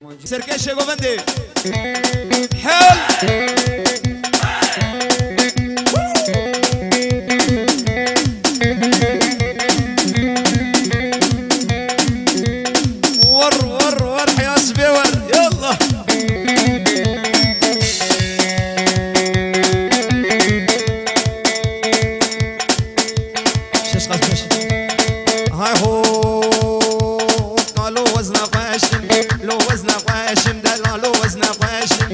سركش گوونده حل ور حياس بيور يلا شش قصبش هاي هو قالوا وزنه قاشم لو وزنه قاشم دلالو وزنه قاشم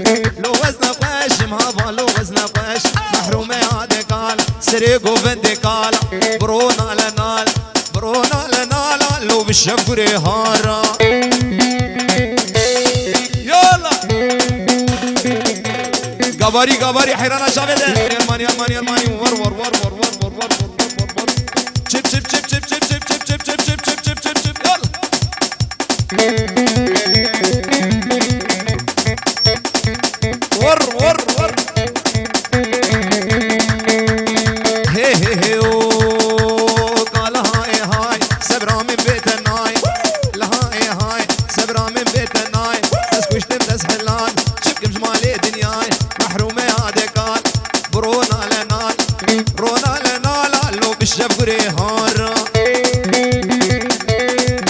لو وزنه قاشم هذا لو وزنه قاشم محرومه هذا قال سري گوونده قال برونا لنال لو بالشفري هارا يلا قباري حيرانا شافده يلماني ور شب يلا ور هي قال هاي سبرا من بيت الناي لا هاي سبرا من بيت الناي بس كشتم بس حلان شبك جمالي دنياي محرومه هذا قال برونا لنال لو بالشفري هارا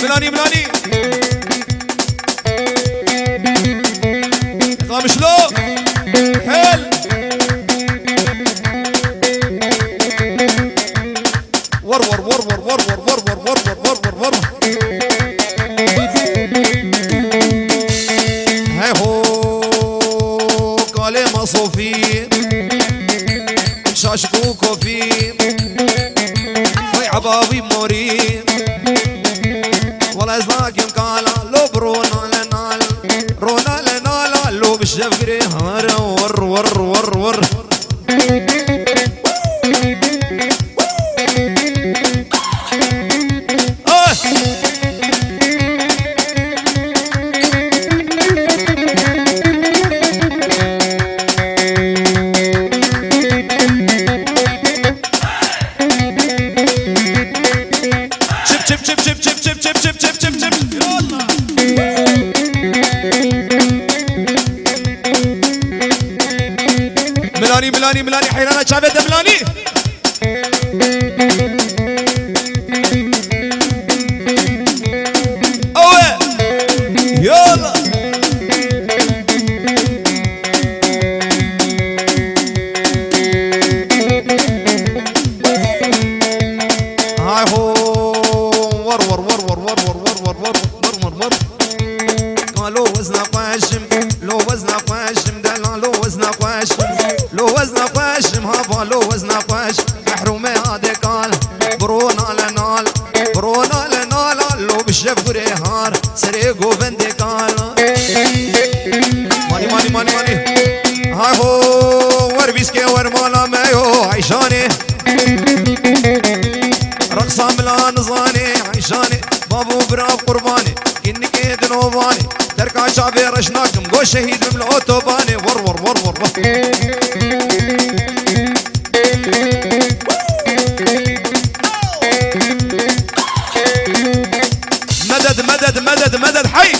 ملاني قامش لو حل ور هاي هو قالي مصوفين شاشكو كوفين وي عبابي مورين والله ازاكم قال لو برونا لنال لو بالشفري هارا ور شب يلا ملاني حيرانا شافت ملاني اوه يلا هاي هو ور قالوا وزنه قاشم لو وزنه قاشم دلالو وزنه قاشم لو وزنه قاشم هذا لو وزنه قاشم محرومه هذا قال برونا لنال لو بالشفري هار سري گوونده قال ماني هاي هو ور بيسكي ور مالا مايو عيشاني رقصة ملا نظاني عيشاني بابو براب قرباني كنك دنوباني تركع شعبي رشناكم قو شهيد من الاوتوباني ور مدد حي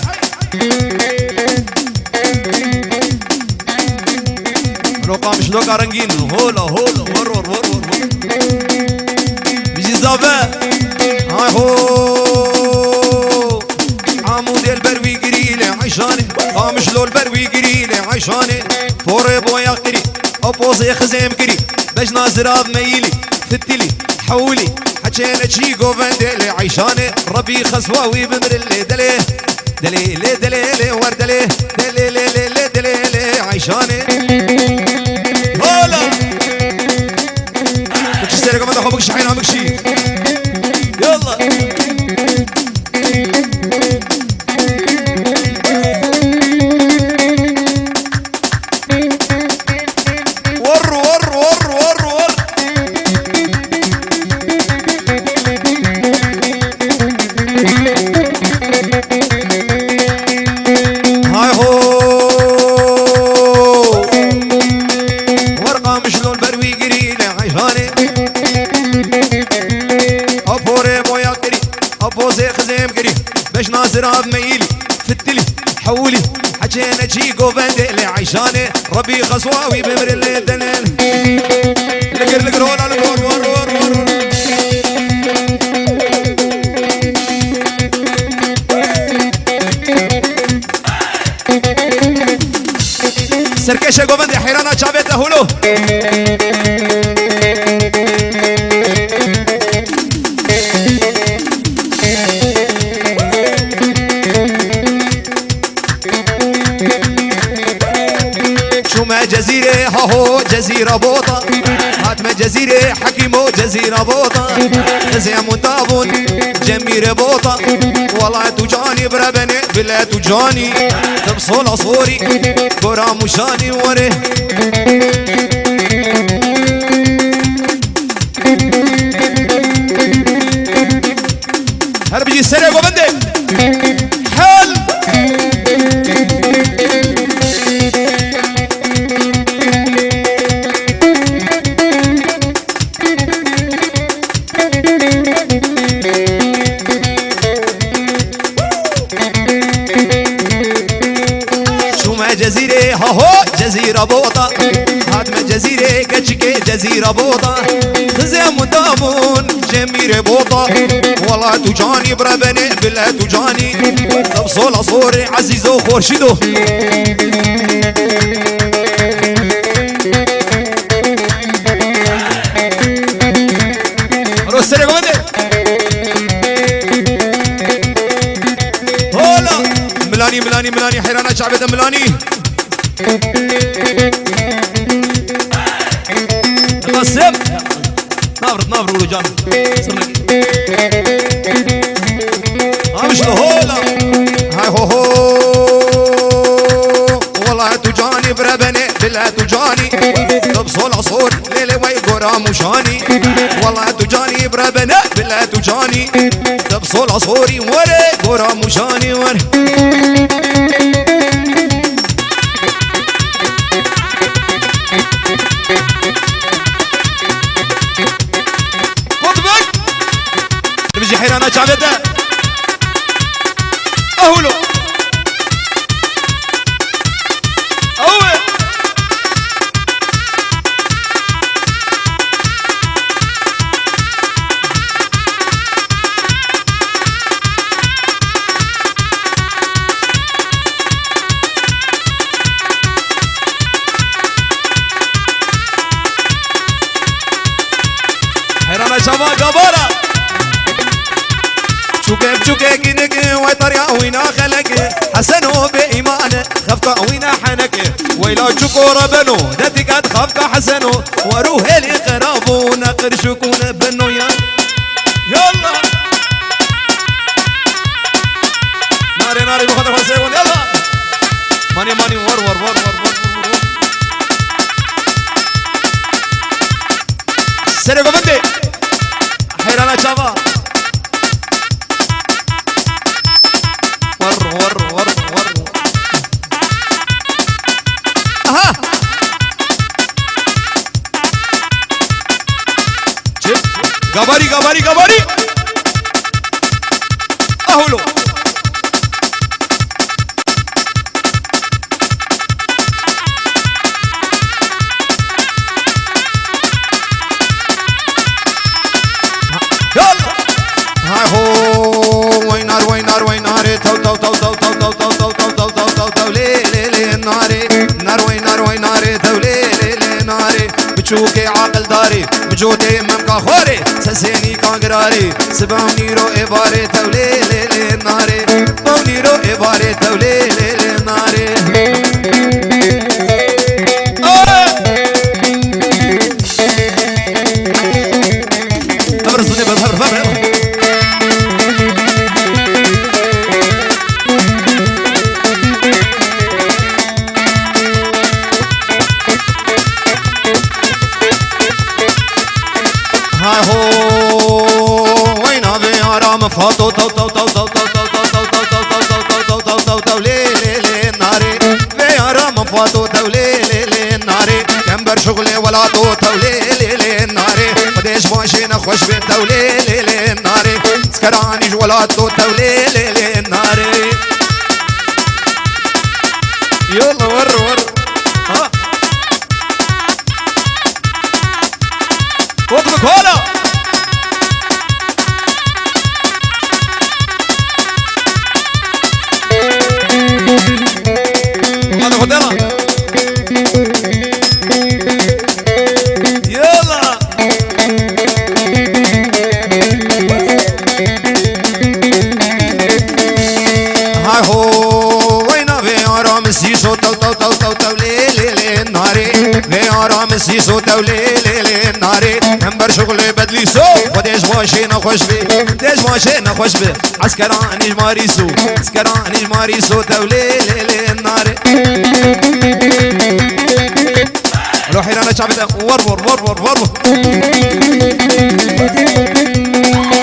لو قامش لو قارنجين هولا ور بيجي زافا هاي هو عمود البروي قريلي عيشاني قامش لو البروي قريلي عيشاني فوري بويا قري ابوزي خزيم قري بجنا زراب ميلي فتلي حولي حكينا شي قوفندلي عيشاني ربي خزواوي بمرلي دلي ور دلي عيشاني هولا بكشتري كمان دخو بكش حينا بكشي يلا هاي هو ورقة مش لون بروي قريلة عيشاني حجينا جي قوفندي لعيشاني ربي خصواوي بمر اللي دنين لقر ولا لقر ور سركشة قوفندي حيرانا شابيته هلو جزيرة هاهو جزيرة بوطة هاتما جزيرة حكيمو جزيرة بوطة خزيم ونطابون جميرة بوطة والله تجاني بربني بلا تجاني تبصول صوري برا مشاني وري هرب بيجي السريع وبندي حل جزيرة هاهو جزيرة بوطة هاتما جزيرة كتشكي جزيرة بوطة خزيم ودامون جميرة بوطة والله تجاني بربني بلا تجاني تبصول صوري عزيزو خورشدو روح سريع قومدي هولا ملاني حيرانا شعبة ملاني قسم نابر ولو جان مش هولا هاي هو والله تجاني بربني بلا تجاني تبصول عصور ليلي وي قرا مشاني والله تجاني بربني بلا تجاني تبصول عصوري وري قرا مشاني وري بيجي حيرانا شعبته اهولو اوه حيرانا شباب قبارة شوكي كينك ويطريا وينا خلك حسنو بإيمانه خفقا وينا حنك ويلا شكو ربنو دتك خفقا حسنو وروه لي قرابو نقر شكون بنو يلا ناري بخطر فسيقون يلا ماني ور سرقو بندي حيرانا شابا ور اها غباري اهولو يلا هاي هو وينار تو لي ناري تو لي ناري بتشوكي عقل داري بجوتي ممكا خوري سسيني كانقراري سبعوني رو إباري تو لي ناري بوني رو إباري تو لي ناري هاي هو وين ابي ارام فاطو تو تو تو تو تو تو لي ناري في ارام فاطو تو لي ناري كمبر شغلي ولا تو لي ناري قديش ماشي نخش بيت تو لي ناري سكراني ولا تو لي ناري يلا ور ها وقفك هلا هذا خدنا يلا هاي هو وين في آرام السيسو تو تو تو تو تو ليلي ناري في آرام السيسو تو ليلي ناري همبر شغل بدلي سو وديش ماشي نخوش بي ديش ماشي نخوش بي عسكراني جماري سو عسكراني جماري سو تو ليلي ناري لو حيرانا شعبي ور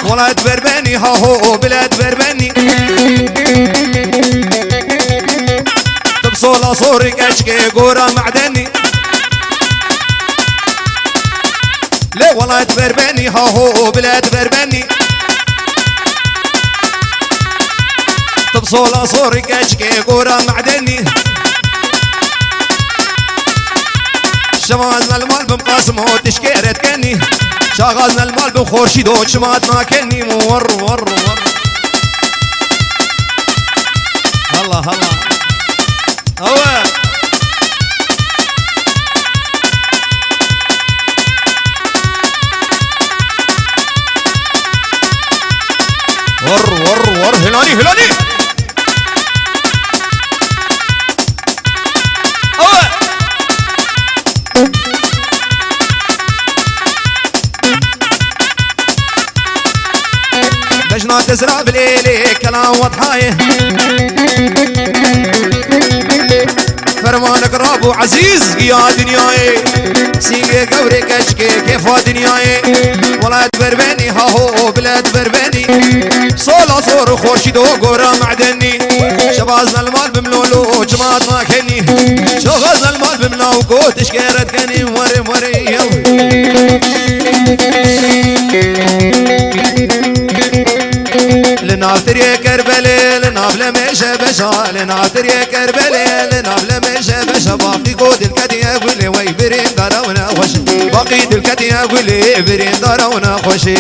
ولا تبربني ها هو بلا تبربني تبصولا صورك اشكي قورا معدني ليه ولا تبربني ها هو بلا تبربني تبصولا صورك اشكي قورا معدني شمازنا المال بمقاسم هو تشكيرت كني شغلنا المال بخورشيد هو شماتنا كني ور هلا هو ور هلاني هو بجنا تزرع بليلي كلام وضحايه فرمانك رابو عزيز يا دنياي سيقي قوري كشكي كيف دنياي ولا تبربني ها هو بلا تبربني صولا صور خورشيد وقورا معدني شبازنا المال بملولو جماعت ما كني شغزنا المال بملاوكو تشكيرت كني مري لنافتر يا كربلي لناف لميشة بشا لنافتر يا كربلي لناف لميشة بشا باقي قود الكدي اقولي وي برين دارونا خوش باقي الكدي اقولي برين دارونا خوشي